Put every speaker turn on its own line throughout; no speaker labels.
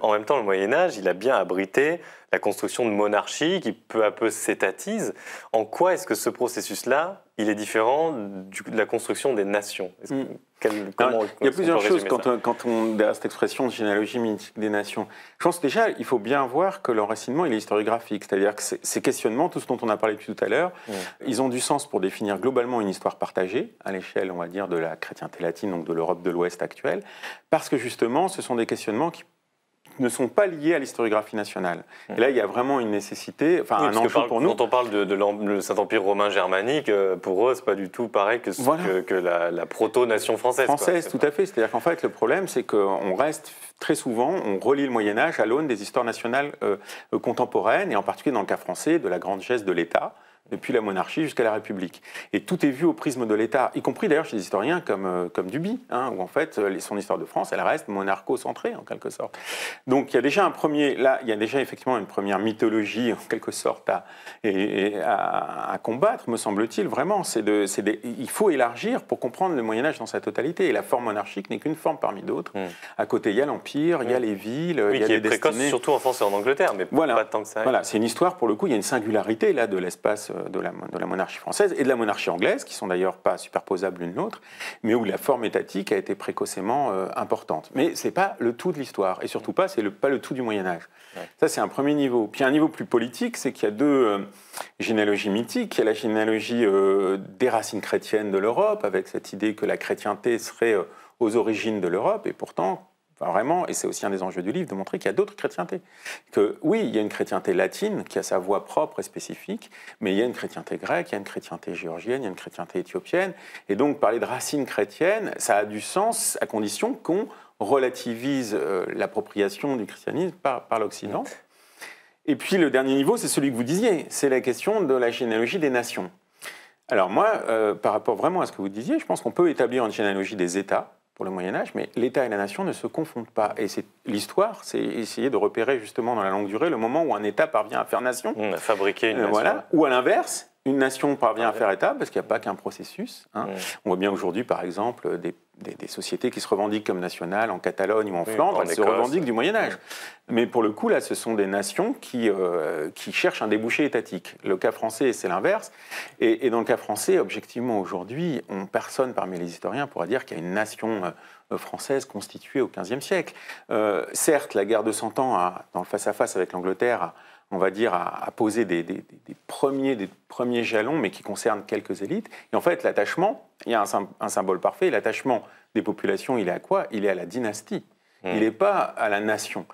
en même temps, le Moyen-Âge, il a bien abrité la construction de monarchies qui peu à peu s'étatisent. En quoi est-ce que ce processus-là, il est différent de la construction des nations?
Il y a plusieurs choses quand on derrière cette expression de généalogie mythique des nations. Je pense déjà, il faut bien voir que l'enracinement, il est historiographique. C'est-à-dire que ces questionnements, tout ce dont on a parlé depuis tout à l'heure, ils ont du sens pour définir globalement une histoire partagée, à l'échelle, on va dire, de la chrétienté latine, donc de l'Europe de l'Ouest actuelle, parce que justement, ce sont des questionnements qui ne sont pas liés à l'historiographie nationale. Et là, il y a vraiment une nécessité, un enjeu pour nous.
Quand on parle de Saint-Empire romain germanique, pour eux, c'est pas du tout pareil que la proto-nation française.
Tout à fait. C'est-à-dire qu'en fait, le problème, c'est qu'on reste très souvent, on relie le Moyen-Âge à l'aune des histoires nationales contemporaines, et en particulier dans le cas français, de la grande geste de l'État, depuis la monarchie jusqu'à la République. Et tout est vu au prisme de l'État, y compris d'ailleurs chez des historiens comme Duby, où en fait son histoire de France, elle reste monarcho-centrée en quelque sorte. Donc il y a déjà il y a déjà effectivement une première mythologie en quelque sorte à combattre, me semble-t-il, vraiment. Il faut élargir pour comprendre le Moyen-Âge dans sa totalité, et la forme monarchique n'est qu'une forme parmi d'autres. À côté, il y a l'Empire, il y a les villes, il y a
qui
des
est précoce,
destinées.
Surtout en France et en Angleterre, mais pas tant que ça.
Voilà, c'est une histoire, pour le coup, il y a une singularité là de l'espace de la monarchie française et de la monarchie anglaise, qui sont d'ailleurs pas superposables l'une l'autre, mais où la forme étatique a été précocement importante. Mais c'est pas le tout de l'histoire, et surtout pas, pas le tout du Moyen-Âge. Ça, c'est un premier niveau. Puis un niveau plus politique, c'est qu'il y a deux généalogies mythiques. Il y a la généalogie des racines chrétiennes de l'Europe, avec cette idée que la chrétienté serait aux origines de l'Europe, et pourtant, vraiment, et c'est aussi un des enjeux du livre, de montrer qu'il y a d'autres chrétientés. Que oui, il y a une chrétienté latine qui a sa voix propre et spécifique, mais il y a une chrétienté grecque, il y a une chrétienté géorgienne, il y a une chrétienté éthiopienne. Et donc, parler de racines chrétiennes, ça a du sens à condition qu'on relativise l'appropriation du christianisme par l'Occident. Et puis, le dernier niveau, c'est celui que vous disiez, c'est la question de la généalogie des nations. Alors moi, par rapport vraiment à ce que vous disiez, je pense qu'on peut établir une généalogie des États, pour le Moyen-Âge, mais l'État et la nation ne se confondent pas. Et l'histoire, c'est essayer de repérer justement dans la longue durée le moment où un État parvient à faire nation.
À fabriquer une nation.
Voilà. Ou à l'inverse, une nation parvient à faire État, parce qu'il n'y a pas qu'un processus. On voit bien aujourd'hui, par exemple, des sociétés qui se revendiquent comme nationales en Catalogne ou en Flandre, elles se revendiquent du Moyen-Âge. Mais pour le coup, là, ce sont des nations qui cherchent un débouché étatique. Le cas français, c'est l'inverse. Et dans le cas français, objectivement, aujourd'hui, personne parmi les historiens pourra dire qu'il y a une nation française constituée au XVe siècle. Certes, la guerre de Cent Ans, dans le face-à-face avec l'Angleterre, on va dire, à poser des premiers jalons, mais qui concernent quelques élites. Et en fait, l'attachement, il y a un symbole parfait, l'attachement des populations, il est à quoi? Il est à la dynastie. Il n'est pas à la nation.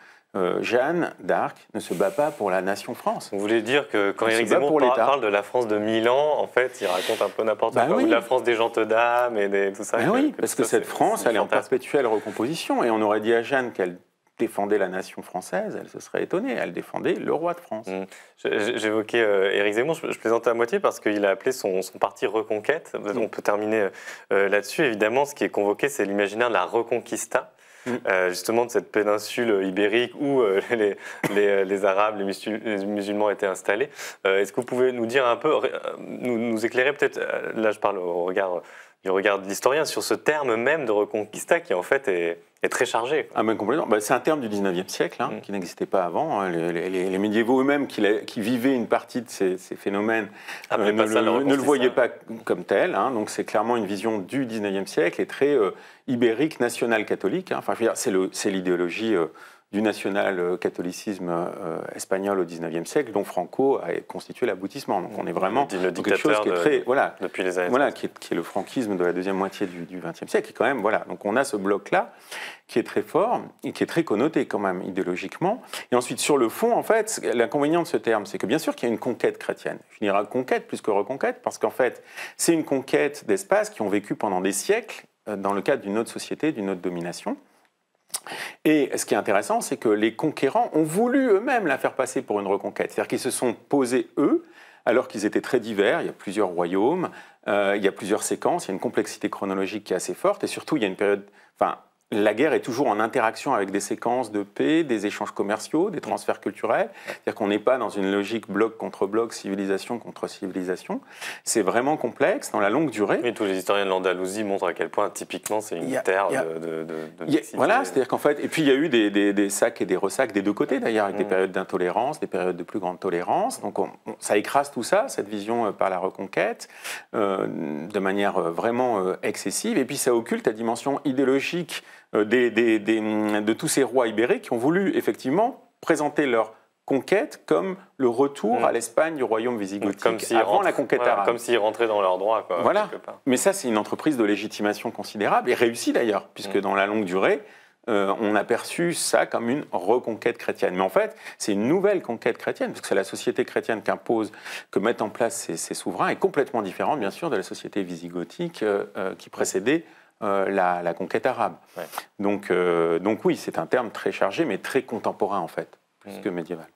Jeanne d'Arc ne se bat pas pour la nation France.
Vous voulez dire que quand Éric Zemmour parle de la France de Milan, en fait, il raconte un peu n'importe quoi, ou de la France des gentes-dames et tout ça.
Oui, parce que cette France, elle est en perpétuelle recomposition. Et on aurait dit à Jeanne qu'elle défendait la nation française, elle se serait étonnée. Elle défendait le roi de France.
J'évoquais Éric Zemmour, je plaisantais à moitié parce qu'il a appelé son parti Reconquête. On peut terminer là-dessus. Évidemment, ce qui est convoqué, c'est l'imaginaire de la Reconquista. Justement de cette péninsule ibérique où les Arabes, les musulmans étaient installés. Est-ce que vous pouvez nous dire un peu, nous éclairer peut-être, là je parle du regard de l'historien, sur ce terme même de Reconquista qui en fait est très chargé.
Complètement. C'est un terme du 19e siècle qui n'existait pas avant. Les médiévaux eux-mêmes qui vivaient une partie de ces phénomènes ne le voyaient pas comme tel. Donc c'est clairement une vision du 19e siècle et très ibérique, national-catholique. Enfin, je veux dire, c'est l'idéologie du national-catholicisme espagnol au XIXe siècle, dont Franco a constitué l'aboutissement. Donc on est vraiment dans quelque chose qui est très...
depuis les années
qui est le franquisme de la deuxième moitié du XXe siècle. Et quand même, donc on a ce bloc-là qui est très fort et qui est très connoté quand même idéologiquement. Et ensuite, sur le fond, en fait, l'inconvénient de ce terme, c'est que bien sûr qu'il y a une conquête chrétienne. Je dirais conquête plus que reconquête, parce qu'en fait, c'est une conquête d'espaces qui ont vécu pendant des siècles dans le cadre d'une autre société, d'une autre domination. Et ce qui est intéressant, c'est que les conquérants ont voulu eux-mêmes la faire passer pour une reconquête. C'est-à-dire qu'ils se sont posés, eux, alors qu'ils étaient très divers. Il y a plusieurs royaumes, il y a plusieurs séquences, il y a une complexité chronologique qui est assez forte, et surtout, il y a une période... la guerre est toujours en interaction avec des séquences de paix, des échanges commerciaux, des transferts culturels. C'est-à-dire qu'on n'est pas dans une logique bloc contre bloc, civilisation contre civilisation. C'est vraiment complexe, dans la longue durée.
Et tous les historiens de l'Andalousie montrent à quel point, typiquement, c'est une terre de mixité.
Voilà, c'est-à-dire qu'en fait... Et puis, il y a eu des sacs et des ressacs des deux côtés, d'ailleurs, avec des périodes d'intolérance, des périodes de plus grande tolérance. Donc, ça écrase tout ça, cette vision par la reconquête, de manière vraiment excessive. Et puis, ça occulte la dimension idéologique de tous ces rois ibériques qui ont voulu effectivement présenter leur conquête comme le retour à l'Espagne du royaume visigothique avant la conquête arabe.
Comme s'ils rentraient dans leurs droits. Quoi,
voilà. Mais ça, c'est une entreprise de légitimation considérable et réussie d'ailleurs, puisque dans la longue durée, on a perçu ça comme une reconquête chrétienne. Mais en fait, c'est une nouvelle conquête chrétienne, parce que c'est la société chrétienne qu'impose, que mettent en place ces souverains, est complètement différente, bien sûr, de la société visigothique qui précédait la conquête arabe. Ouais. Donc oui, c'est un terme très chargé, mais très contemporain en fait, plus que médiéval.